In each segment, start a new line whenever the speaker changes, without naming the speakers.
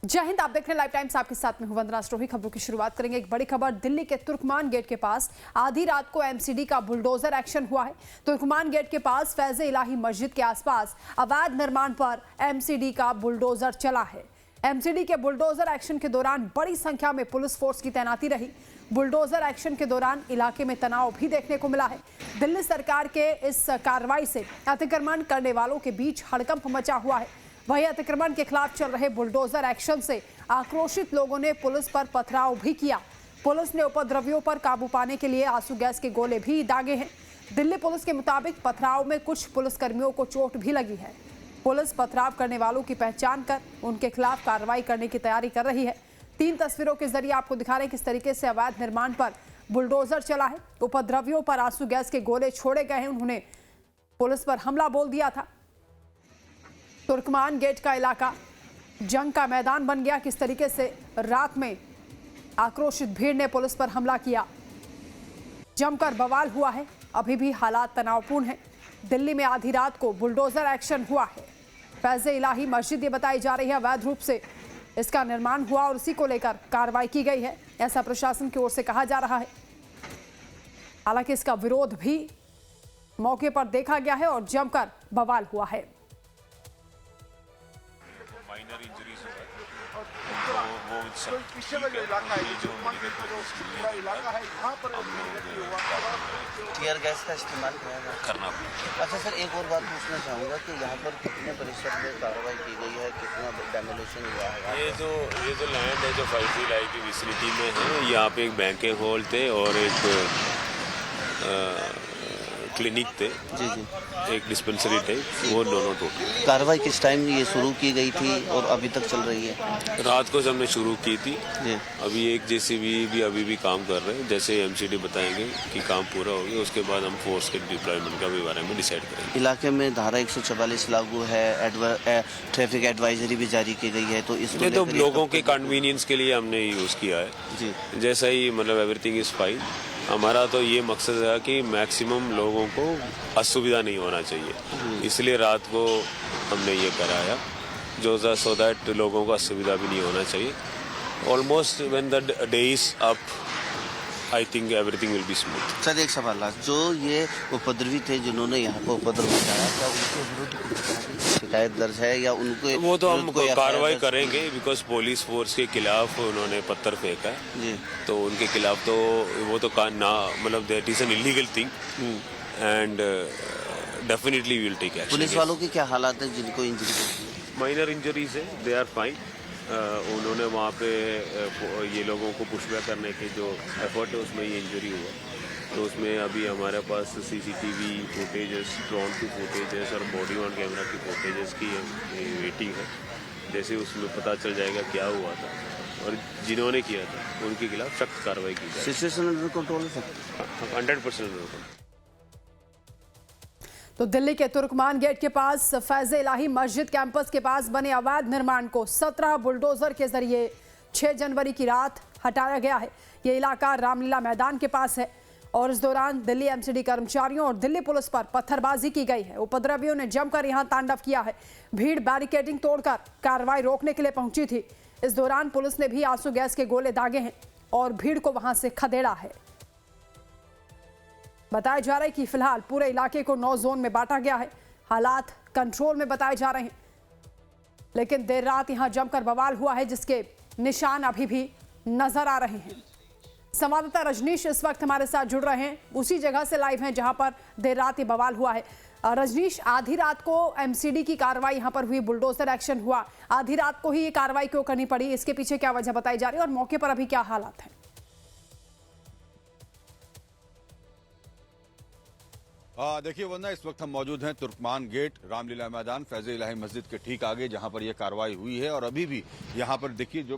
जय हिंद। आप देख रहे हैं लाइव टाइम्स, आपके साथ में हूं वंदना स्टोरी। खबरों की शुरुआत करेंगे। एक बड़ी खबर, दिल्ली के तुर्कमान गेट के पास आधी रात को एमसीडी का बुलडोजर एक्शन हुआ है। तुर्कमान गेट के पास फैज़ इलाही मस्जिद के आसपास अवैध निर्माण पर एमसीडी का बुलडोजर चला है। एमसीडी के बुलडोजर एक्शन के दौरान बड़ी संख्या में पुलिस फोर्स की तैनाती रही। बुलडोजर एक्शन के दौरान इलाके में तनाव भी देखने को मिला है। दिल्ली सरकार के इस कार्रवाई से अतिक्रमण करने वालों के बीच हड़कंप मचा हुआ है। वहीं अतिक्रमण के खिलाफ चल रहे बुलडोजर एक्शन से आक्रोशित लोगों ने पुलिस पर पथराव भी किया। पुलिस ने उपद्रवियों पर काबू पाने के लिए आंसू गैस के गोले भी दागे हैं। दिल्ली पुलिस के मुताबिक पथराव में कुछ पुलिसकर्मियों को चोट भी लगी है। पुलिस पथराव करने वालों की पहचान कर उनके खिलाफ कार्रवाई करने की तैयारी कर रही है। 3 तस्वीरों के जरिए आपको दिखा रहे हैं किस तरीके से अवैध निर्माण पर बुलडोजर चला है। उपद्रवियों पर आंसू गैस के गोले छोड़े गए हैं। उन्होंने पुलिस पर हमला बोल दिया था। तुर्कमान गेट का इलाका जंग का मैदान बन गया। किस तरीके से रात में आक्रोशित भीड़ ने पुलिस पर हमला किया, जमकर बवाल हुआ है। अभी भी हालात तनावपूर्ण हैं। दिल्ली में आधी रात को बुलडोजर एक्शन हुआ है। फैज़ इलाही मस्जिद ये बताई जा रही है अवैध रूप से इसका निर्माण हुआ और उसी को लेकर कार्रवाई की गई है, ऐसा प्रशासन की ओर से कहा जा रहा है। हालांकि इसका विरोध भी मौके पर देखा गया है और जमकर बवाल हुआ है।
माइनर इंजरीज हुआ है तो वो सब ठीक है। ये जो
पूरा इलाका है यहाँ पर
टीयर गैस का इस्तेमाल
करना पड़ेगा।
अच्छा सर, एक और बात पूछना चाहूँगा कि यहाँ पर कितने परिसर में कार्रवाई की गई है, कितना डेमोलिशन हुआ है?
ये जो लैंड है जो फैज़ इलाही की विसिनिटी में है, यहाँ पे एक बैंकेट हॉल थे और एक क्लिनिक थे
जी जी,
एक डिस्पेंसरी टाइप, वो दोनों टोटल।
कार्रवाई किस टाइम ये शुरू की गई थी और अभी तक चल रही है?
रात को हमने शुरू की थी
जी।
अभी एक जेसीबी भी अभी भी काम कर रहे हैं। जैसे एमसीडी बताएंगे कि काम पूरा हो गया उसके बाद हम फोर्स के डिप्लॉयमेंट का भी बारे में डिसाइड करेंगे।
इलाके में धारा 144 लागू है, ट्रैफिक एडवाइजरी भी जारी की गई है, तो इसको
तो लोगों के कन्वीनियंस के लिए हमने यूज़ किया है
जी।
जैसा ही मतलब एवरीथिंग इज़ फाइन। हमारा तो ये मकसद है कि मैक्सिमम लोगों को असुविधा नहीं होना चाहिए, इसलिए रात को हमने ये कराया जो सो दैट लोगों को असुविधा भी नहीं होना चाहिए। Almost when the day is up I think everything will be smooth.
Sir एक सवाल है, जो ये उपद्रवी थे जिन्होंने यहाँ पर उपद्रव मचाया, क्या उनके विरुद्ध शिकायत दर्ज है या उनको?
वो तो हम कार्रवाई करेंगे बिकॉज पुलिस फोर्स के खिलाफ उन्होंने पत्थर फेंका है
जी,
तो उनके खिलाफ तो वो तो ना मतलब that is an illegal thing and definitely we will take action.
Police वालों की क्या हालात है जिनको इंजरी हुई है?
माइनर इंजरीज है, दे आर फाइन। उन्होंने वहाँ पे ये लोगों को पुशबैक करने के जो एफर्ट है उसमें ये इंजरी हुआ, तो उसमें अभी हमारे पास सीसीटीवी फुटेजेस, ड्रोन की फुटेजेस और बॉडी ऑन कैमरा की फुटेजेस की वेटिंग है। जैसे उसमें पता चल जाएगा क्या हुआ था और जिन्होंने किया था उनके खिलाफ सख्त कार्रवाई की जाए।
सिचुएशन अंडर कंट्रोल है?
100%
तो दिल्ली के तुर्कमान गेट के पास फैज़ इलाही मस्जिद कैंपस के पास बने अवैध निर्माण को 17 बुलडोजर के जरिए 6 जनवरी की रात हटाया गया है। ये इलाका रामलीला मैदान के पास है और इस दौरान दिल्ली एमसीडी कर्मचारियों और दिल्ली पुलिस पर पत्थरबाजी की गई है। उपद्रवियों ने जमकर यहां तांडव किया है। भीड़ बैरिकेडिंग तोड़कर कार्रवाई रोकने के लिए पहुंची थी। इस दौरान पुलिस ने भी आंसू गैस के गोले दागे हैं और भीड़ को वहां से खदेड़ा है। बताया जा रहा है कि फिलहाल पूरे इलाके को 9 जोन में बांटा गया है। हालात कंट्रोल में बताए जा रहे हैं, लेकिन देर रात यहां जमकर बवाल हुआ है जिसके निशान अभी भी नजर आ रहे हैं। संवाददाता रजनीश इस वक्त हमारे साथ जुड़ रहे हैं, उसी जगह से लाइव हैं जहां पर देर रात ये बवाल हुआ है। रजनीश, आधी रात को एमसीडी की कार्रवाई यहां पर हुई, बुलडोजर एक्शन हुआ, आधी रात को ही ये कार्रवाई क्यों करनी पड़ी, इसके पीछे क्या वजह बताई जा रही है और मौके पर अभी क्या हालात है?
देखिए वंदना, इस वक्त हम मौजूद हैं तुर्कमान गेट रामलीला मैदान फैज़ इलाही मस्जिद के ठीक आगे, जहां पर यह कार्रवाई हुई है। और अभी भी यहां पर देखिए जो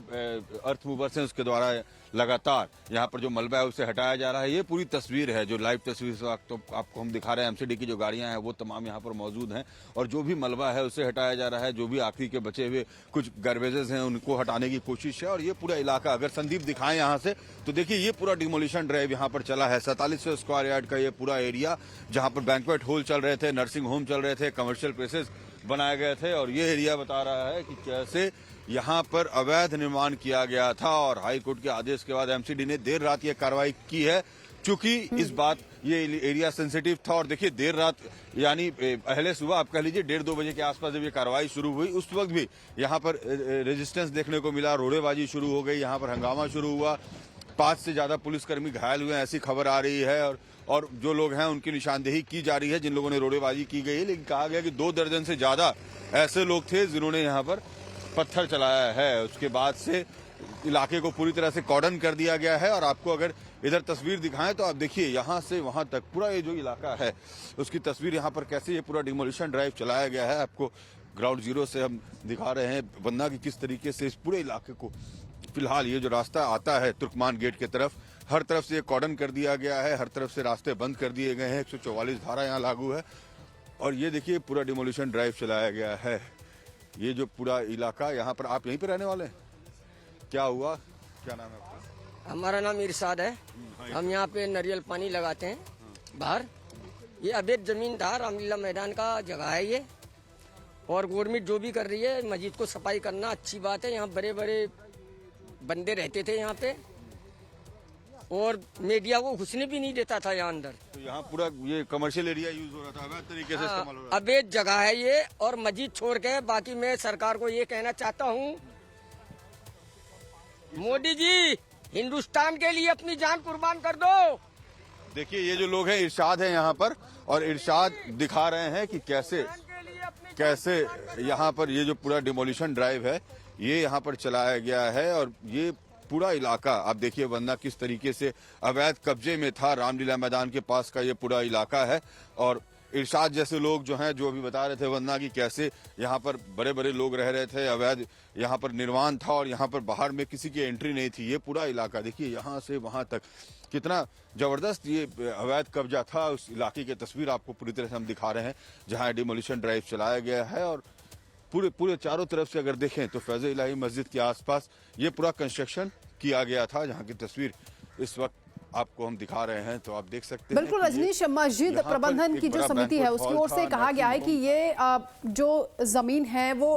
अर्थ मूवर्स हैं उसके द्वारा लगातार यहां पर जो मलबा है उसे हटाया जा रहा है। ये पूरी तस्वीर है, जो लाइव तस्वीर इस वक्त तो आपको हम दिखा रहे हैं। एमसीडी की जो गाड़ियां हैं वो तमाम यहां पर मौजूद हैं और जो भी मलबा है उसे हटाया जा रहा है। जो भी आखिरी के बचे हुए कुछ गार्बेजेस हैं उनको हटाने की कोशिश है। और ये पूरा इलाका, अगर संदीप दिखाएं यहाँ से, तो देखिए ये पूरा डिमोलिशन ड्राइव यहाँ पर चला है। 4700 स्क्वायर यार्ड का ये पूरा एरिया, जहाँ पर बैंक्वेट हॉल चल रहे थे, नर्सिंग होम चल रहे थे, कमर्शियल प्लेसेस बनाए गए थे। और ये एरिया बता रहा है कि कैसे यहाँ पर अवैध निर्माण किया गया था और हाई कोर्ट के आदेश के बाद एमसीडी ने देर रात ये कार्रवाई की है। चूंकि इस बात ये एरिया सेंसिटिव था और देखिए देर रात यानी पहले सुबह आप कह लीजिए 1:30-2 बजे के आसपास जब ये कार्रवाई शुरू हुई उस वक्त भी यहाँ पर रेजिस्टेंस देखने को मिला, रोड़ेबाजी शुरू हो गई, यहाँ पर हंगामा शुरू हुआ, 5 से ज्यादा पुलिसकर्मी घायल हुए ऐसी खबर आ रही है और जो लोग हैं उनकी निशानदेही की जा रही है जिन लोगों ने रोड़ेबाजी की गई है। लेकिन कहा गया कि 2 दर्जन से ज्यादा ऐसे लोग थे जिन्होंने यहाँ पर पत्थर चलाया है। उसके बाद से इलाके को पूरी तरह से कॉर्डन कर दिया गया है और आपको अगर इधर तस्वीर दिखाएं तो आप देखिए यहाँ से वहां तक पूरा ये जो इलाका है उसकी तस्वीर यहाँ पर कैसे ये पूरा डिमोलिशन ड्राइव चलाया गया है। आपको ग्राउंड जीरो से हम दिखा रहे हैं वरना कि किस तरीके से इस पूरे इलाके को फिलहाल ये जो रास्ता आता है तुर्कमान गेट की तरफ हर तरफ से कॉर्डन कर दिया गया है, हर तरफ से रास्ते बंद कर दिए गए हैं, 144 धारा यहाँ लागू है और ये देखिए पूरा डिमोलिशन ड्राइव चलाया गया है। ये जो पूरा इलाका यहाँ पर आप यहीं पे रहने वाले हैं? क्या हुआ, क्या नाम है आपका?
हमारा नाम इरशाद है। हम यहाँ पे नारियल पानी लगाते हैं बाहर। ये अवैध जमीन था, रामलीला मैदान का जगह है ये और गवर्नमेंट जो भी कर रही है मस्जिद को सफाई करना अच्छी बात है। यहाँ बड़े बड़े बंदे रहते थे यहाँ पे और मीडिया को घुसने भी नहीं देता था यहाँ अंदर।
तो यहाँ पूरा ये कमर्शियल एरिया यूज हो रहा था, अवैध तरीके से इस्तेमाल हो रहा था।
अवैध जगह है ये और मस्जिद छोड़ के बाकी मैं सरकार को ये कहना चाहता हूँ मोदी जी हिंदुस्तान के लिए अपनी जान कुर्बान कर दो।
देखिए ये जो लोग हैं इरशाद है यहाँ पर और इरशाद दिखा रहे हैं कि कैसे यहाँ पर ये जो पूरा डिमोलिशन ड्राइव है ये यहाँ पर चलाया गया है और ये पूरा इलाका आप देखिए वरना किस तरीके से अवैध कब्जे में था। रामलीला मैदान के पास का ये पूरा इलाका है और इरशाद जैसे लोग जो हैं जो अभी बता रहे थे वरना कि कैसे यहाँ पर बड़े बड़े लोग रह रहे थे, अवैध यहाँ पर निर्माण था और यहाँ पर बाहर में किसी की एंट्री नहीं थी। ये पूरा इलाका देखिए यहाँ से वहां तक कितना जबरदस्त ये अवैध कब्जा था। उस इलाके की तस्वीर आपको पूरी तरह से हम दिखा रहे हैं जहाँ डिमोलिशन ड्राइव चलाया गया है और पूरे चारों तरफ से अगर देखें तो फैज़ इलाही मस्जिद के आसपास ये पूरा कंस्ट्रक्शन किया गया था जहाँ की तस्वीर इस वक्त आपको हम दिखा रहे हैं तो आप देख सकते हैं।
बिल्कुल रजनीश, मस्जिद प्रबंधन की जो समिति है उसकी ओर से कहा गया है कि ये जो जमीन है वो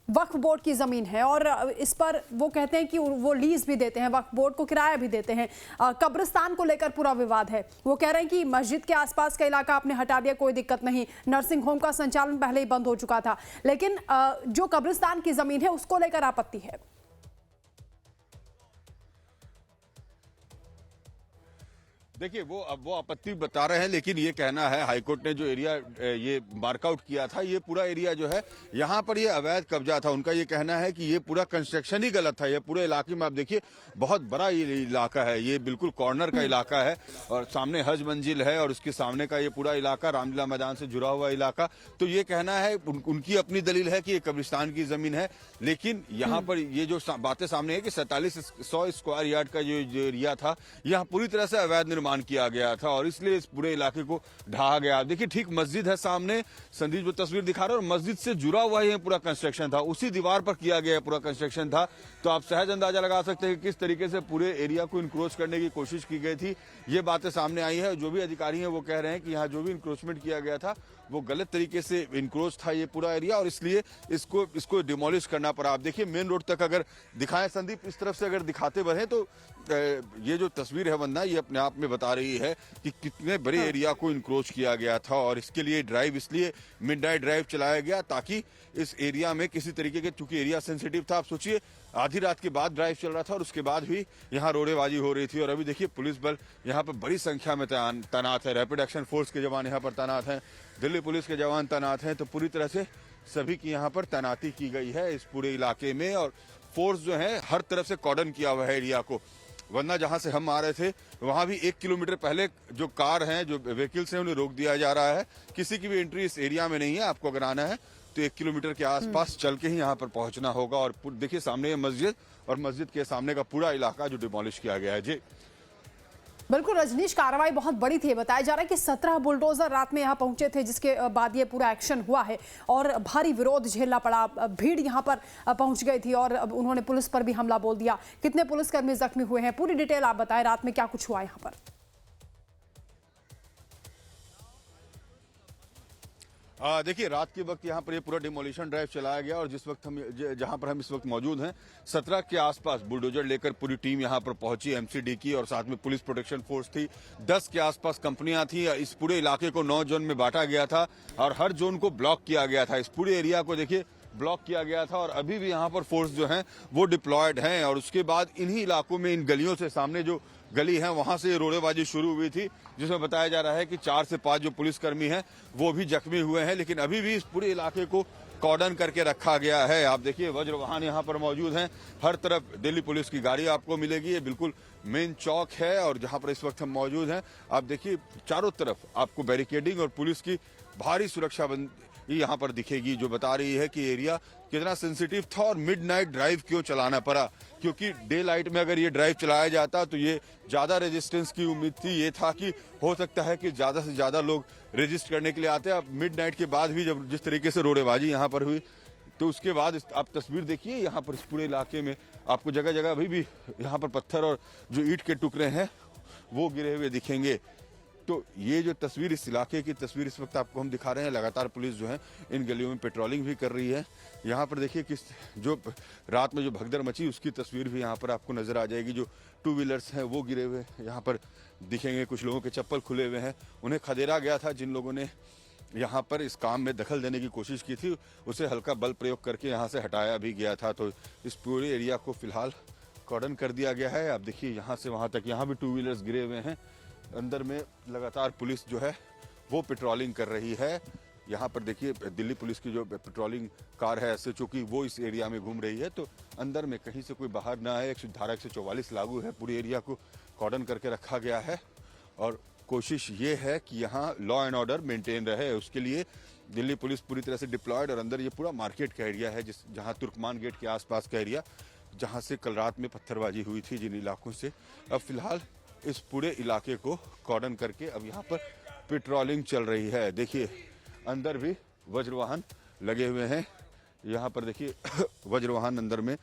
वक्फ बोर्ड की जमीन है और इस पर वो कहते हैं कि वो लीज भी देते हैं, वक्फ बोर्ड को किराया भी देते हैं। कब्रिस्तान को लेकर पूरा विवाद है। वो कह रहे हैं कि मस्जिद के आसपास का इलाका आपने हटा दिया, कोई दिक्कत नहीं, नर्सिंग होम का संचालन पहले ही बंद हो चुका था, लेकिन जो कब्रिस्तान की जमीन है उसको लेकर आपत्ति है।
देखिए वो आपत्ति बता रहे हैं लेकिन ये कहना है हाईकोर्ट ने जो एरिया ये मार्कआउट किया था ये पूरा एरिया जो है यहाँ पर ये अवैध कब्जा था। उनका ये कहना है कि ये पूरा कंस्ट्रक्शन ही गलत था। ये पूरे इलाके में आप देखिए बहुत बड़ा ये इलाका है, ये बिल्कुल कॉर्नर का इलाका है और सामने हज मंजिल है और उसके सामने का ये पूरा इलाका रामलीला मैदान से जुड़ा हुआ इलाका। तो ये कहना है उनकी अपनी दलील है कि ये कब्रिस्तान की जमीन है लेकिन यहाँ पर ये जो बातें सामने है कि 4700 स्क्वायर यार्ड का जो एरिया था यहाँ पूरी तरह से अवैध निर्माण किया गया था और इसलिए इस पूरे इलाके को ढहा गया। देखिए ठीक मस्जिद है सामने, संदीप जो तस्वीर दिखा रहे हैं और मस्जिद से जुड़ा हुआ ही पूरा कंस्ट्रक्शन था, उसी दीवार पर किया गया पूरा कंस्ट्रक्शन था। तो आप सहज अंदाजा लगा सकते हैं कि किस तरीके से पूरे एरिया को इंक्रोच करने की कोशिश की गई थी। ये बातें सामने आई है। जो भी अधिकारी हैं वो कह रहे हैं कि यहाँ जो भी इंक्रोचमेंट किया गया था वो गलत तरीके से इंक्रोच था ये पूरा एरिया और इसलिए इसको डिमोलिश करना पड़ा। आप देखिए मेन रोड तक अगर दिखाएं संदीप, इस तरफ से अगर दिखाते बढ़े तो ये जो तस्वीर है वंदना ये अपने आप में बता रही है कि कितने बड़े एरिया को इंक्रोच किया गया था और इसके लिए ड्राइव इसलिए मिडनाइट ड्राइव चलाया गया ताकि इस एरिया में किसी तरीके के, चूंकि एरिया सेंसिटिव था, आप सोचिए आधी रात के बाद ड्राइव चल रहा था और उसके बाद भी यहाँ रोड़ेबाजी हो रही थी और अभी देखिए पुलिस बल यहाँ पर बड़ी संख्या में तैनात है। रैपिड एक्शन फोर्स के जवान यहाँ पर तैनात हैं, दिल्ली पुलिस के जवान तैनात हैं। तो पूरी तरह से सभी की यहाँ पर तैनाती की गई है इस पूरे इलाके में और फोर्स जो है हर तरफ से कॉर्डन किया हुआ है एरिया को। वरना जहां से हम आ रहे थे वहां भी 1 किलोमीटर पहले जो कार हैं, जो व्हीकल्स हैं, उन्हें रोक दिया जा रहा है। किसी की भी एंट्री इस एरिया में नहीं है। आपको अगर आना है तो 1 किलोमीटर के आसपास चल के ही यहाँ पर पहुंचना होगा। और देखिए सामने ये मस्जिद और मस्जिद के सामने का पूरा इलाका जो डिमोलिश किया गया है। जी
बिल्कुल रजनीश, कार्रवाई बहुत बड़ी थी। बताया जा रहा है कि 17 बुलडोजर रात में यहां पहुंचे थे जिसके बाद ये पूरा एक्शन हुआ है और भारी विरोध झेलना पड़ा। भीड़ यहां पर पहुंच गई थी और उन्होंने पुलिस पर भी हमला बोल दिया। कितने पुलिसकर्मी जख्मी हुए हैं, पूरी डिटेल आप बताएं, रात में क्या कुछ हुआ यहां पर?
देखिए रात के वक्त यहाँ पर ये पूरा डिमोलिशन ड्राइव चलाया गया और जिस वक्त हम जहाँ पर हम इस वक्त मौजूद हैं 17 के आसपास बुलडोजर लेकर पूरी टीम यहाँ पर पहुंची एमसीडी की और साथ में पुलिस प्रोटेक्शन फोर्स थी। 10 के आसपास कंपनियां थी। इस पूरे इलाके को 9 जोन में बांटा गया था और हर जोन को ब्लॉक किया गया था। इस पूरे एरिया को देखिए ब्लॉक किया गया था और अभी भी यहाँ पर फोर्स जो है वो डिप्लॉयड हैं। और उसके बाद इन्हीं इलाकों में इन गलियों से सामने जो गली है वहां से रोड़ेबाजी शुरू हुई थी, जिसमें बताया जा रहा है कि 4 से 5 जो पुलिसकर्मी हैं वो भी जख्मी हुए हैं। लेकिन अभी भी इस पूरे इलाके को कॉर्डन करके रखा गया है। आप देखिए वज्र वाहन यहाँ पर मौजूद हैं। हर तरफ दिल्ली पुलिस की गाड़ी आपको मिलेगी। ये बिल्कुल मेन चौक है और जहाँ पर इस वक्त हम मौजूद हैं आप देखिए चारों तरफ आपको बैरिकेडिंग और पुलिस की भारी सुरक्षा यहाँ पर दिखेगी, जो बता रही है कि एरिया कितना सेंसिटिव था और मिडनाइट ड्राइव क्यों चलाना पड़ा। क्योंकि डे लाइट में अगर ये ड्राइव चलाया जाता तो ये ज्यादा रेजिस्टेंस की उम्मीद थी। ये था कि हो सकता है कि ज्यादा से ज्यादा लोग रजिस्ट करने के लिए आते। अब मिडनाइट के बाद भी जब जिस तरीके से रोड़ेबाजी यहाँ पर हुई तो उसके बाद आप तस्वीर देखिए यहाँ पर इस पूरे इलाके में आपको जगह जगह अभी भी यहाँ पर पत्थर और जो ईंट के टुकड़े हैं वो गिरे हुए दिखेंगे। तो ये जो तस्वीर इस इलाके की तस्वीर इस वक्त आपको हम दिखा रहे हैं। लगातार पुलिस जो है इन गलियों में पेट्रोलिंग भी कर रही है। यहाँ पर देखिए किस जो रात में जो भगदड़ मची उसकी तस्वीर भी यहाँ पर आपको नजर आ जाएगी। जो 2 व्हीलर्स हैं वो गिरे हुए यहाँ पर दिखेंगे। कुछ लोगों के चप्पल खुले हुए हैं। उन्हें खदेड़ा गया था। जिन लोगों ने यहाँ पर इस काम में दखल देने की कोशिश की थी उसे हल्का बल प्रयोग करके यहाँ से हटाया भी गया था। तो इस पूरे एरिया को फिलहाल कॉर्डन कर दिया गया है। आप देखिए यहाँ से वहाँ तक यहाँ भी 2 व्हीलर्स गिरे हुए हैं। अंदर में लगातार पुलिस जो है वो पेट्रोलिंग कर रही है। यहाँ पर देखिए दिल्ली पुलिस की जो पेट्रोलिंग कार है एसएचओ की वो इस एरिया में घूम रही है। तो अंदर में कहीं से कोई बाहर ना आए। धारा 144 लागू है। पूरी एरिया को कॉर्डन करके रखा गया है और कोशिश ये है कि यहाँ लॉ एंड ऑर्डर मेंटेन रहे। उसके लिए दिल्ली पुलिस पूरी तरह से डिप्लॉयड और अंदर ये पूरा मार्केट का एरिया है जहाँ तुर्कमान गेट के आसपास का एरिया जहाँ से कल रात में पत्थरबाजी हुई थी जिन इलाकों से। अब फिलहाल इस पूरे इलाके को कॉर्डन करके अब यहाँ पर पेट्रोलिंग चल रही है। देखिए अंदर भी वज्र वाहन लगे हुए हैं। यहाँ पर देखिए वज्र वाहन अंदर में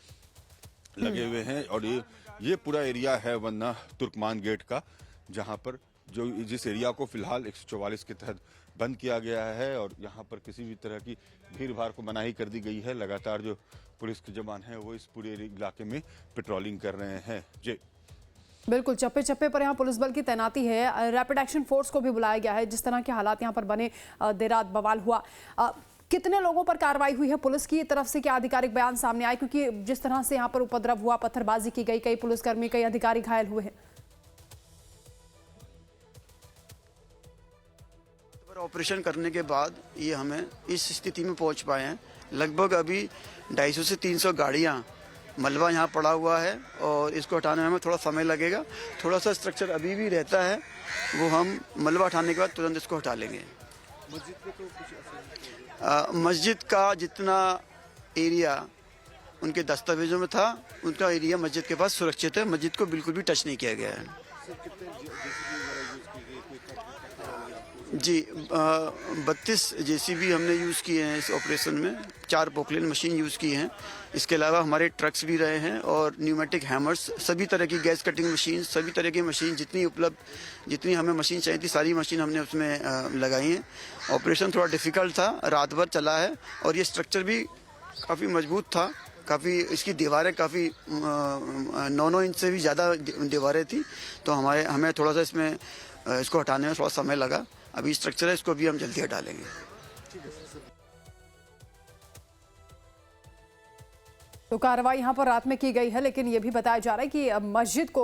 लगे हुए हैं और ये पूरा एरिया है वन्ना तुर्कमान गेट का, जहाँ पर जो जिस एरिया को फिलहाल 144 के तहत बंद किया गया है और यहाँ पर किसी भी तरह की भीड़ भाड़ को मनाही कर दी गई है। लगातार जो पुलिस के जवान हैं वो इस पूरे इलाके में पेट्रोलिंग कर रहे हैं। जी
बिल्कुल, चप्पे चप्पे पर यहाँ पुलिस बल की तैनाती है। रैपिड एक्शन फोर्स को भी बुलाया गया है। जिस तरह के हालात यहाँ पर बने, देर रात बवाल हुआ, कितने लोगों पर कार्रवाई हुई है पुलिस की तरफ से? क्या आधिकारिक बयान सामने आए? क्योंकि जिस तरह से यहाँ पर उपद्रव हुआ, पत्थरबाजी की गई, कई पुलिसकर्मी कई अधिकारी घायल हुए हैं।
ऑपरेशन करने के बाद ये हमें इस स्थिति में पहुंच पाए हैं। लगभग अभी 250 से 300 गाड़ियाँ मलबा यहाँ पड़ा हुआ है और इसको हटाने में हमें थोड़ा समय लगेगा। थोड़ा सा स्ट्रक्चर अभी भी रहता है, वो हम मलबा हटाने के बाद तुरंत इसको हटा लेंगे। मस्जिद का जितना एरिया उनके दस्तावेजों में था, उनका एरिया मस्जिद के पास सुरक्षित है। मस्जिद को बिल्कुल भी टच नहीं किया गया है। जी 32 जेसीबी हमने यूज़ किए हैं इस ऑपरेशन में। 4 पोकलेन मशीन यूज़ की हैं। इसके अलावा हमारे ट्रक्स भी रहे हैं और न्यूमेटिक हैमर्स, सभी तरह की गैस कटिंग मशीन, सभी तरह की मशीन जितनी हमें मशीन चाहिए थी सारी मशीन हमने उसमें लगाई हैं। ऑपरेशन थोड़ा डिफ़िकल्ट था, रात भर चला है और ये स्ट्रक्चर भी काफ़ी मजबूत था। काफ़ी इसकी दीवारें काफ़ी 9 इंच से भी ज़्यादा दीवारें थी। तो हमें थोड़ा सा इसमें इसको हटाने में थोड़ा समय लगा। अभी स्ट्रक्चर है, इसको भी हम जल्दी हटा लेंगे।
तो कार्रवाई यहाँ पर रात में की गई है, लेकिन ये भी बताया जा रहा है कि मस्जिद को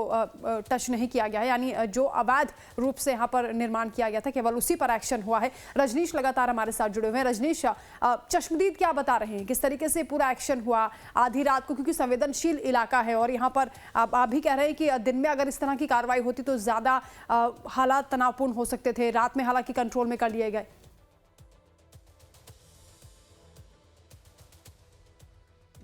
टच नहीं किया गया है। यानी जो अवैध रूप से यहाँ पर निर्माण किया गया था केवल उसी पर एक्शन हुआ है। रजनीश लगातार हमारे साथ जुड़े हुए हैं। रजनीश, चश्मदीद क्या बता रहे हैं, किस तरीके से पूरा एक्शन हुआ आधी रात को? क्योंकि संवेदनशील इलाका है और यहाँ पर आप भी कह रहे हैं कि दिन में अगर इस तरह की कार्रवाई होती तो ज्यादा हालात तनावपूर्ण हो सकते थे। रात में हालांकि कंट्रोल में कर लिए गए।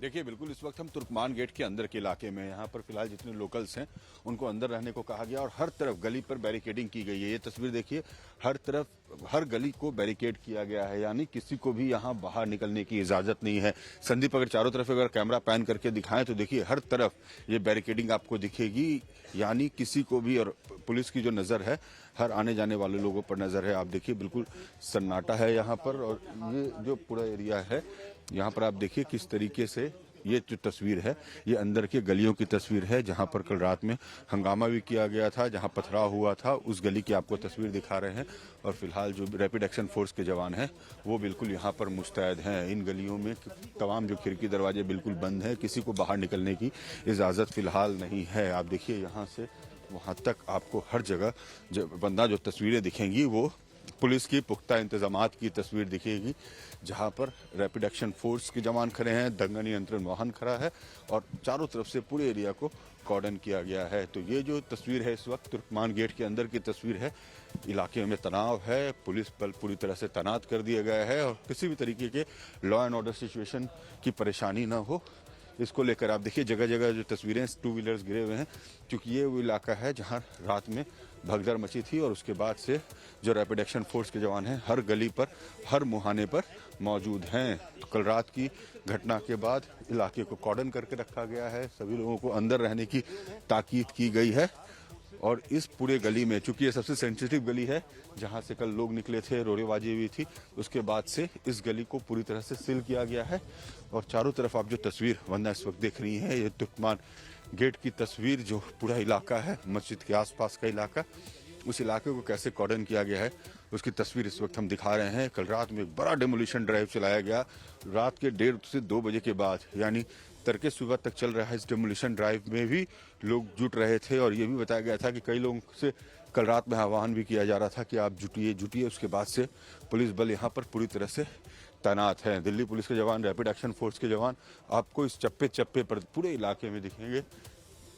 देखिए बिल्कुल इस वक्त हम तुर्कमान गेट के अंदर के इलाके में, यहाँ पर फिलहाल जितने लोकल्स हैं उनको अंदर रहने को कहा गया और हर तरफ गली पर बैरिकेडिंग की गई है। ये तस्वीर देखिए, हर तरफ हर गली को बैरिकेड किया गया है, यानी किसी को भी यहाँ बाहर निकलने की इजाजत नहीं है। संदीप, अगर चारों तरफ अगर कैमरा पैन करके दिखाएं तो देखिए हर तरफ ये बैरिकेडिंग आपको दिखेगी, यानी किसी को भी, और पुलिस की जो नजर है हर आने जाने वाले लोगों पर नजर है। आप देखिए बिल्कुल सन्नाटा है यहाँ पर, और ये जो पूरा एरिया है यहाँ पर आप देखिए किस तरीके से ये जो तस्वीर है ये अंदर के गलियों की तस्वीर है, जहां पर कल रात में हंगामा भी किया गया था, जहां पथराव हुआ था, उस गली की आपको तस्वीर दिखा रहे हैं। और फिलहाल जो रैपिड एक्शन फोर्स के जवान हैं वो बिल्कुल यहाँ पर मुस्तैद हैं। इन गलियों में तमाम जो खिड़की दरवाजे बिल्कुल बंद हैं, किसी को बाहर निकलने की इजाज़त फिलहाल नहीं है। आप देखिए यहाँ से वहाँ तक आपको हर जगह जो तस्वीरें दिखेंगी वो पुलिस की पुख्ता इंतजामात की तस्वीर दिखेगी, जहां पर रैपिड एक्शन फोर्स के जवान खड़े हैं, दंगा नियंत्रण वाहन खड़ा है और चारों तरफ से पूरे एरिया को कॉर्डन किया गया है। तो ये जो तस्वीर है इस वक्त तुर्कमान गेट के अंदर की तस्वीर है। इलाके में तनाव है, पुलिस बल पूरी तरह से तैनात कर दिया गया है और किसी भी तरीके के लॉ एंड ऑर्डर सिचुएशन की परेशानी न हो, इसको लेकर आप देखिए जगह जगह जो तस्वीरें 2 व्हीलर्स गिरे हुए हैं, क्योंकि ये वो इलाका है जहां रात में भगदड़ मची थी और उसके बाद से जो रैपिड एक्शन फोर्स के जवान हैं हर गली पर, हर मुहाने पर मौजूद हैं। कल रात की घटना के बाद इलाके को कॉर्डन करके रखा गया है, सभी लोगों को अंदर रहने की ताकीद की गई है। और इस पूरे गली में, चूंकि ये सबसे सेंसिटिव गली है जहां से कल लोग निकले थे, रोड़ेबाजी हुई थी, उसके बाद से इस गली को पूरी तरह से सील किया गया है। और चारों तरफ आप जो तस्वीर वंदना इस वक्त देख रही हैं, ये तुर्कमान गेट की तस्वीर, जो पूरा इलाका है मस्जिद के आसपास का इलाका, उस इलाके को कैसे कॉर्डन किया गया है उसकी तस्वीर इस वक्त हम दिखा रहे हैं। कल रात में एक बड़ा डेमोलिशन ड्राइव चलाया गया, रात के 1:30 से 2 बजे के बाद, यानी तड़के सुबह तक चल रहा है। इस डेमोलिशन ड्राइव में भी लोग जुट रहे थे और ये भी बताया गया था कि कई लोगों से कल रात में आह्वान भी किया जा रहा था कि आप जुटिए। उसके बाद से पुलिस बल यहाँ पर पूरी तरह से तैनात हैं। दिल्ली पुलिस के जवान, रैपिड एक्शन फोर्स के जवान आपको इस चप्पे चप्पे पर पूरे इलाके में दिखेंगे।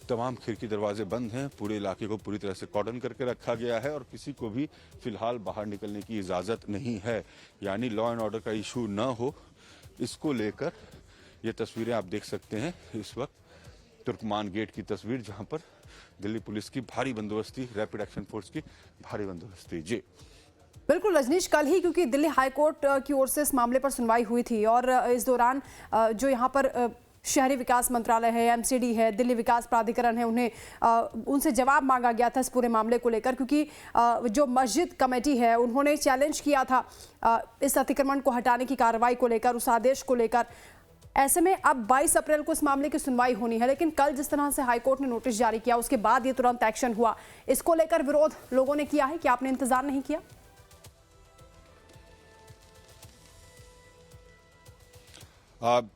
तमाम खिड़की दरवाजे बंद हैं, पूरे इलाके को पूरी तरह से कॉर्डन करके रखा गया है और किसी को भी फिलहाल बाहर निकलने की इजाज़त नहीं है, यानी लॉ एंड ऑर्डर का इशू न हो, इसको लेकर ये तस्वीरें आप देख सकते हैं। इस वक्त तुर्कमान गेट की तस्वीर, जहां पर दिल्ली पुलिस की भारी बंदोबस्ती, रैपिड एक्शन फोर्स की भारी बंदोबस्ती। जी
बिल्कुल रजनीश, कल ही क्योंकि दिल्ली हाईकोर्ट की ओर से इस मामले पर सुनवाई हुई थी और इस दौरान जो यहाँ पर शहरी विकास मंत्रालय है, एमसीडी है, दिल्ली विकास प्राधिकरण है, उन्हें उनसे जवाब मांगा गया था इस पूरे मामले को लेकर, क्योंकि जो मस्जिद कमेटी है उन्होंने चैलेंज किया था इस अतिक्रमण को हटाने की कार्रवाई को लेकर, उस आदेश को लेकर। ऐसे में अब 22 अप्रैल को इस मामले की सुनवाई होनी है, लेकिन कल जिस तरह से हाईकोर्ट ने नोटिस जारी किया उसके बाद ये तुरंत एक्शन हुआ, इसको लेकर विरोध लोगों ने किया है कि आपने इंतजार नहीं किया।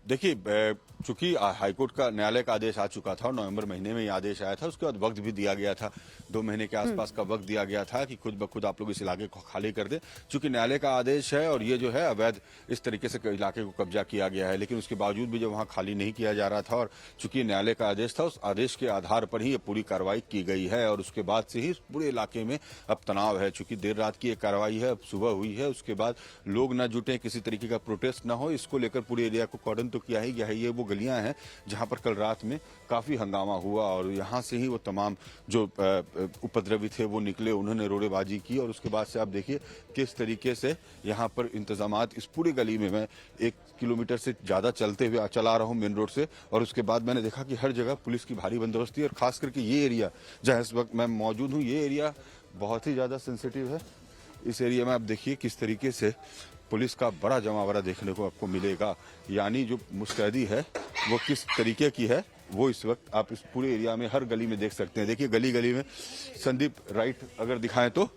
देखिए, चूंकि हाईकोर्ट का न्यायालय का आदेश आ चुका था और नवंबर महीने में ये आदेश आया था, उसके बाद वक्त भी दिया गया था, 2 महीने के आसपास का वक्त दिया गया था कि खुद ब खुद आप लोग इस इलाके को खाली कर दें। चूंकि न्यायालय का आदेश है और ये जो है अवैध इस तरीके से इलाके को कब्जा किया गया है, लेकिन उसके बावजूद भी जो वहाँ खाली नहीं किया जा रहा था और चूंकि न्यायालय का आदेश था, उस आदेश के आधार पर ही ये पूरी कार्रवाई की गई है और उसके बाद से ही पूरे इलाके में अब तनाव है। चूंकि देर रात की एक कार्रवाई है, अब सुबह हुई है, उसके बाद लोग न जुटे, किसी तरीके का प्रोटेस्ट न हो, इसको लेकर पूरे एरिया को कॉर्डन तो किया ही गया है। ये वो गलियां हैं जहां पर कल रात में काफी हंगामा हुआ और यहां से ही वो तमाम जो उपद्रवी थे वो निकले, उन्होंने रोड़ेबाजी की और उसके बाद से आप देखिए किस तरीके से यहां पर इंतजामात इस पूरी गली में, मैं 1 किलोमीटर से ज्यादा चलते हुए चला रहा हूं मेन रोड से, और उसके बाद मैंने देखा कि हर जगह पुलिस की भारी बंदोबस्ती, और खास करके ये एरिया जहां इस वक्त मैं मौजूद हूँ, ये एरिया बहुत ही ज्यादा सेंसिटिव है। इस एरिया में आप देखिए किस तरीके से पुलिस का बड़ा जमावड़ा देखने को आपको मिलेगा, यानी जो मुस्तैदी है वो किस तरीके की है वो इस वक्त आप इस पूरे एरिया में हर गली में देख सकते हैं। देखिए गली गली में, संदीप राइट अगर दिखाएं तो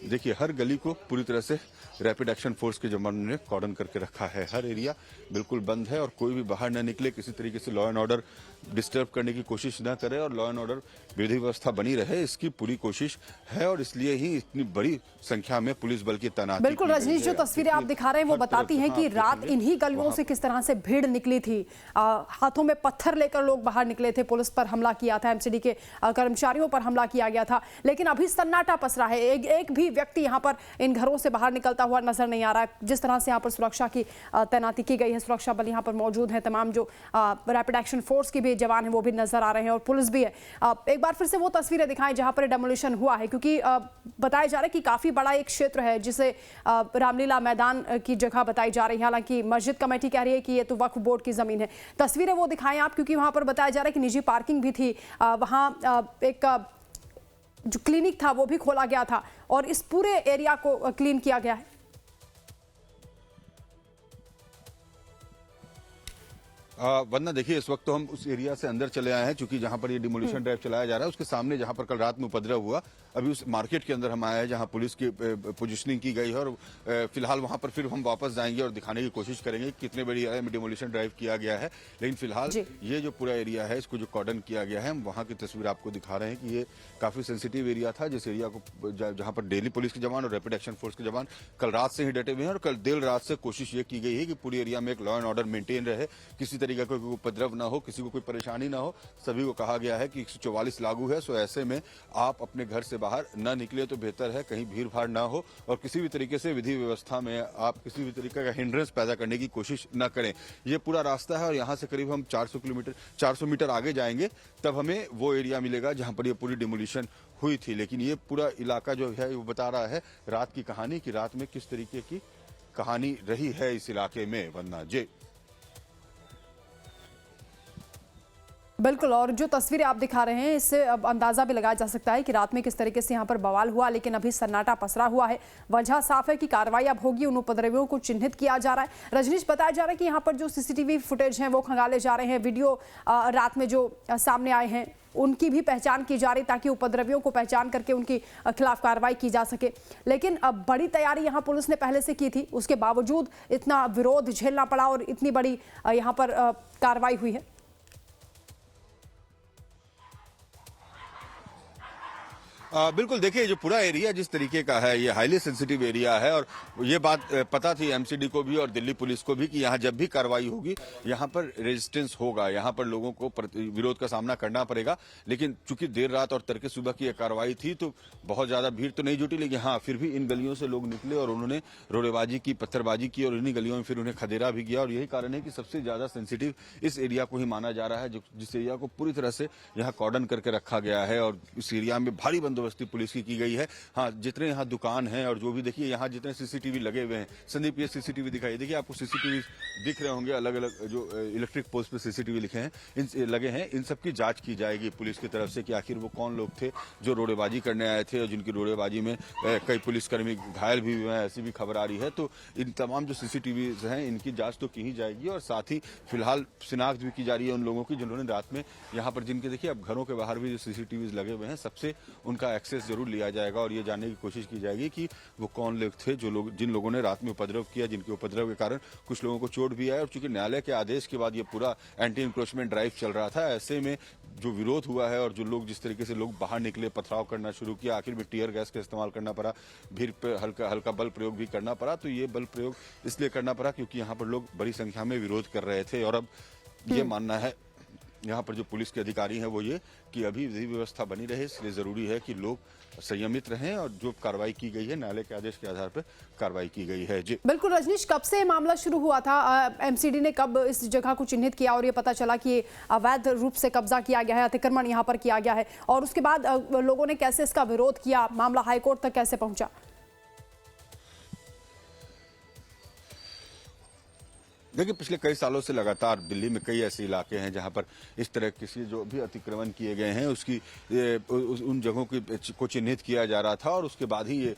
देखिए हर गली को पूरी तरह से रैपिड एक्शन फोर्स के जवानों ने कॉर्डन करके रखा है। हर एरिया बिल्कुल बंद है और कोई भी बाहर न निकले, किसी तरीके से लॉ एंड ऑर्डर डिस्टर्ब करने की कोशिश न करे और लॉ एंड ऑर्डर विधि व्यवस्था बनी रहे, इसकी पूरी कोशिश है और इसलिए ही इतनी बड़ी संख्या में पुलिस बल की तैनाती
बिल्कुल
की गई
रजनीश, जो
है।
तस्वीरें आप दिखा रहे हैं वो
हर तरफ
बताती
से,
हैं कि
हाँ,
रात इन्हीं गलियों से किस तरह से भीड़ निकली थी। हाथों में पत्थर लेकर लोग बाहर निकले थे, पुलिस पर हमला किया था, एमसीडी के कर्मचारियों पर हमला किया गया था, लेकिन अभी सन्नाटा पसरा है। एक भी व्यक्ति यहाँ पर इन घरों से बाहर निकलता हुआ नजर नहीं आ रहा है। जिस तरह से यहाँ पर सुरक्षा की तैनाती की गई है, सुरक्षा बल यहाँ पर मौजूद है, तमाम जो रैपिड एक्शन फोर्स के भी जवान हैं वो भी नजर आ रहे हैं और पुलिस भी है। एक बार फिर से वो तस्वीरें दिखाएं जहां पर डेमोलिशन हुआ है, क्योंकि बताया जा रहा है कि काफी बड़ा एक क्षेत्र है जिसे रामलीला मैदान की जगह बताई जा रही है। हालांकि मस्जिद कमेटी कह रही है कि ये तो वक्फ बोर्ड की जमीन है। तस्वीरें वो दिखाएं आप, क्योंकि वहां पर बताया जा रहा है कि निजी पार्किंग भी थी, वहां एक जो क्लिनिक था वो भी खोला गया था और इस पूरे एरिया को क्लीन किया गया है।
वरना देखिए इस वक्त तो हम उस एरिया से अंदर चले आए हैं, क्योंकि जहां पर ये डिमोलिशन ड्राइव चलाया जा रहा है उसके सामने जहां पर कल रात में उपद्रव हुआ, अभी उस मार्केट के अंदर हम आए हैं जहां पुलिस की पोजीशनिंग की गई है और फिलहाल वहां पर फिर हम वापस जाएंगे और दिखाने की कोशिश करेंगे कि कितने बड़ी एरिया में डिमोलिशन ड्राइव किया गया है। लेकिन फिलहाल ये जो पूरा एरिया है इसको जो कॉर्डन किया गया है, हम वहां की तस्वीर आपको दिखा रहे हैं कि ये काफी सेंसिटिव एरिया था, जिस एरिया को जहां पर डेली पुलिस के जवान और रैपिड एक्शन फोर्स के जवान कल रात से ही डटे हुए हैं और कल देर रात से कोशिश ये की गई है कि पूरी एरिया में एक लॉ एंड ऑर्डर मेंटेन रहे, किसी तरीके का कोई उपद्रव ना हो, किसी को कोई परेशानी ना हो। सभी को कहा गया है कि 144 लागू है, सो ऐसे में आप अपने घर से बाहर न निकले तो बेहतर है, कहीं भीड़ भाड़ ना हो और किसी भी तरीके से विधि व्यवस्था में आप किसी भी तरीके का हिंड्रेंस पैदा करने की कोशिश न करें। ये पूरा रास्ता है और यहाँ से करीब हम 400 मीटर आगे जाएंगे तब हमें वो एरिया मिलेगा जहां पर ये पूरी डिमोलिशन हुई थी। लेकिन ये पूरा इलाका जो है वो बता रहा है रात की कहानी, कि रात में किस तरीके की कहानी रही है इस इलाके में। वरना जी
बिल्कुल, और जो तस्वीरें आप दिखा रहे हैं इससे अब अंदाजा भी लगाया जा सकता है कि रात में किस तरीके से यहाँ पर बवाल हुआ, लेकिन अभी सन्नाटा पसरा हुआ है। वजह साफ है कि कार्रवाई अब होगी, उन उपद्रवियों को चिन्हित किया जा रहा है। रजनीश, बताया जा रहा है कि यहाँ पर जो सीसीटीवी फुटेज हैं वो खंगाले जा रहे हैं, वीडियो रात में जो सामने आए हैं उनकी भी पहचान की जा रही ताकि उपद्रवियों को पहचान करके उनके खिलाफ कार्रवाई की जा सके। लेकिन अब बड़ी तैयारी यहाँ पुलिस ने पहले से की थी, उसके बावजूद इतना विरोध झेलना पड़ा और इतनी बड़ी यहाँ पर कार्रवाई हुई है।
बिल्कुल, देखिए जो पूरा एरिया जिस तरीके का है ये हाईली सेंसिटिव एरिया है और ये बात पता थी एमसीडी को भी और दिल्ली पुलिस को भी कि यहाँ जब भी कार्रवाई होगी यहाँ पर रेजिस्टेंस होगा, यहाँ पर लोगों को विरोध का सामना करना पड़ेगा। लेकिन चूंकि देर रात और तड़के सुबह की यह कार्रवाई थी तो बहुत ज्यादा भीड़ तो नहीं जुटी, लेकिन हाँ फिर भी इन गलियों से लोग निकले और उन्होंने रोड़ेबाजी की, पत्थरबाजी की और इन्हीं गलियों में फिर उन्हें खदेड़ा भी किया। और यही कारण है कि सबसे ज्यादा सेंसिटिव इस एरिया को ही माना जा रहा है, जिस एरिया को पूरी तरह से यहाँ कॉर्डन करके रखा गया है और इस एरिया में भारी बंदोबस्ती पुलिस की गई है। हाँ, जितने यहाँ दुकान हैं और जो भी देखिए यहाँ जितने सीसीटीवी लगे हुए हैं, संदीप ये सीसीटीवी दिखाई, देखिए आपको सीसीटीवी दिख रहे होंगे, अलग अलग जो इलेक्ट्रिक पोस्ट पे सीसीटीवी लिखे हैं, इन लगे हैं, इन सबकी जांच की जाएगी पुलिस की तरफ से कि आखिर वो कौन लोग थे जो रोड़ेबाजी करने आए थे और जिनकी रोड़ेबाजी में कई पुलिसकर्मी घायल भी हुए हैं, ऐसी भी खबर आ रही है। तो इन तमाम जो सीसीटीवी हैं इनकी जांच तो की ही जाएगी और साथ ही फिलहाल शिनाख्त भी की जा रही है उन लोगों की जिन्होंने रात में यहाँ पर, जिनके देखिए अब घरों के बाहर भी जो सीसीटीवी लगे हुए हैं सबसे उनका एक्सेस जरूर लिया जाएगा और ये जानने की कोशिश की जाएगी कि वो कौन लोग थे जिन लोगों ने रात में उपद्रव किया, जिनके उपद्रव के कारण कुछ लोगों को चोट भी आया। और चूंकि न्यायालय के आदेश के बाद ये पूरा एंटी इंक्रोचमेंट ड्राइव चल रहा था, ऐसे में जो विरोध हुआ है और जो लोग जिस तरीके से लोग बाहर निकले, पथराव करना शुरू किया, आखिर में टीयर गैस का इस्तेमाल करना पड़ा, भीड़ पे हल्का बल प्रयोग भी करना पड़ा। तो ये बल प्रयोग इसलिए करना पड़ा क्योंकि यहाँ पर लोग बड़ी संख्या में विरोध कर रहे थे और अब ये मानना है यहाँ पर जो पुलिस के अधिकारी हैं वो ये कि अभी विधि व्यवस्था बनी रहे, इसलिए जरूरी है कि लोग संयमित रहें और जो कार्रवाई की गई है न्यायालय के आदेश के आधार पर कार्रवाई की गई है। जी
बिल्कुल रजनीश, कब से मामला शुरू हुआ था? एमसीडी ने कब इस जगह को चिन्हित किया और ये पता चला कि अवैध रूप से कब्जा किया गया है, अतिक्रमण यहाँ पर किया गया है, और उसके बाद लोगों ने कैसे इसका विरोध किया, मामला हाईकोर्ट तक कैसे पहुंचा?
देखिए पिछले कई सालों से लगातार दिल्ली में कई ऐसे इलाके हैं जहां पर इस तरह किसी जो भी अतिक्रमण किए गए हैं उसकी उन जगहों को चिन्हित किया जा रहा था और उसके बाद ही ये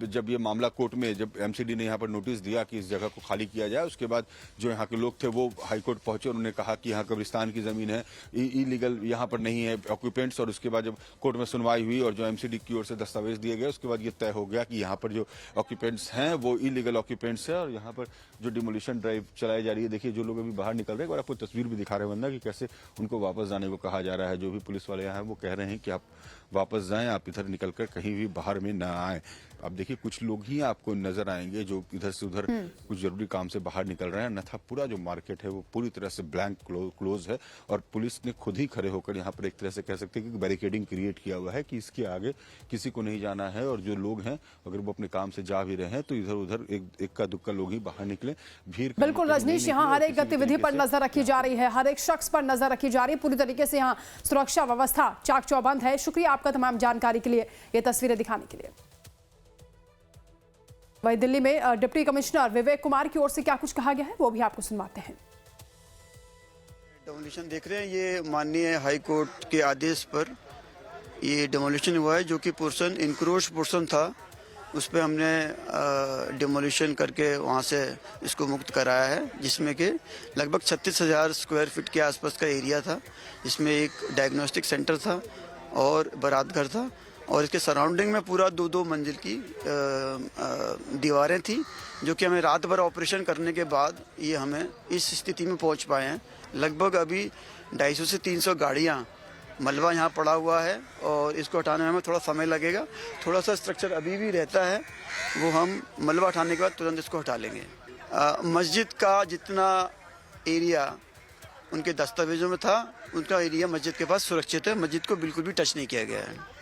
जब ये मामला कोर्ट में, जब एमसीडी ने यहाँ पर नोटिस दिया कि इस जगह को खाली किया जाए, उसके बाद जो यहाँ के लोग थे वो हाईकोर्ट पहुंचे और उन्होंने कहा कि यहाँ कब्रिस्तान की जमीन है, इलीगल यहाँ पर नहीं है ऑक्यूपेंट्स। और उसके बाद जब कोर्ट में सुनवाई हुई और जो एमसीडी की ओर से दस्तावेज दिए गए उसके बाद ये तय हो गया कि यहाँ पर जो ऑक्यूपेंट्स हैं वो इलीगल ऑक्यूपेंट्स है और यहाँ पर जो डिमोलिशन ड्राइव चलाई जा रही है। देखिए जो लोग अभी बाहर निकल रहे हैं, एक बार आपको तस्वीर भी दिखा रहे हैं वंदना कि कैसे उनको वापस जाने को कहा जा रहा है। जो भी पुलिस वाले यहाँ हैं वो कह रहे हैं कि आप वापस जाएं, आप इधर निकलकर कहीं भी बाहर में ना आए। अब देखिए कुछ लोग ही आपको नजर आएंगे जो इधर से उधर कुछ जरूरी काम से बाहर निकल रहे हैं, अन्यथा पूरा जो मार्केट है वो पूरी तरह से ब्लैंक क्लोज है। और पुलिस ने खुद ही खड़े होकर यहाँ पर एक तरह से कह सकते हैं कि बैरिकेडिंग क्रिएट किया हुआ है कि इसके आगे किसी को नहीं जाना है। और जो लोग हैं अगर वो अपने काम से जा भी रहे हैं तो इधर उधर इक्का दुक्का लोग ही बाहर निकले। भीड़
बिल्कुल रजनीश, यहाँ हर एक गतिविधि पर नजर रखी जा रही है, हर एक शख्स पर नजर रखी जा रही है। पूरी तरीके से यहाँ सुरक्षा व्यवस्था चाक चौबंद है। शुक्रिया आपका तमाम जानकारी के लिए, ये तस्वीरें दिखाने के लिए। वहीं दिल्ली में डिप्टी कमिश्नर विवेक कुमार की ओर से क्या कुछ कहा गया है वो भी आपको सुनवाते हैं।
डेमोलिशन देख रहे हैं, ये माननीय हाई कोर्ट के आदेश पर ये डेमोलिशन हुआ है। जो कि पोर्शन इनक्रोच पोर्शन था उस पर हमने डेमोलिशन करके वहाँ से इसको मुक्त कराया है, जिसमें कि लगभग 36,000 स्क्वायर फीट के आसपास का एरिया था। इसमें एक डायग्नोस्टिक सेंटर था और बारात घर था और इसके सराउंडिंग में पूरा 2-2 मंजिल की दीवारें थी, जो कि हमें रात भर ऑपरेशन करने के बाद ये हमें इस स्थिति में पहुंच पाए हैं। लगभग अभी 250 से 300 गाड़ियां मलबा यहाँ पड़ा हुआ है और इसको हटाने में हमें थोड़ा समय लगेगा। थोड़ा सा स्ट्रक्चर अभी भी रहता है, वो हम मलबा हटाने के बाद तुरंत इसको हटा लेंगे। मस्जिद का जितना एरिया उनके दस्तावेजों में था, उनका एरिया मस्जिद के पास सुरक्षित है। मस्जिद को बिल्कुल भी टच नहीं किया गया है।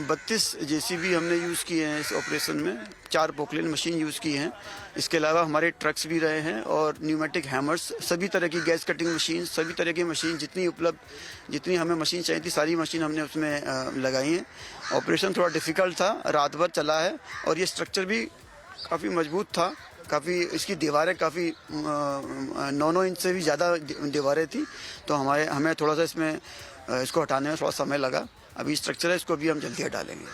32 जेसीबी हमने यूज़ किए हैं इस ऑपरेशन में, 4 पोकलेन मशीन यूज़ की हैं। इसके अलावा हमारे ट्रक्स भी रहे हैं और न्यूमेटिक हैमर्स, सभी तरह की गैस कटिंग मशीन, सभी तरह की मशीन जितनी हमें मशीन चाहिए थी सारी मशीन हमने उसमें लगाई हैं। ऑपरेशन थोड़ा डिफ़िकल्ट था, रात भर चला है और ये स्ट्रक्चर भी काफ़ी मजबूत था। काफ़ी इसकी दीवारें काफ़ी 9-9 इंच से भी ज़्यादा दीवारें थी, तो हमें थोड़ा सा इसको हटाने में थोड़ा समय लगा। अभी स्ट्रक्चर है, इसको भी हम जल्दी हटा लेंगे।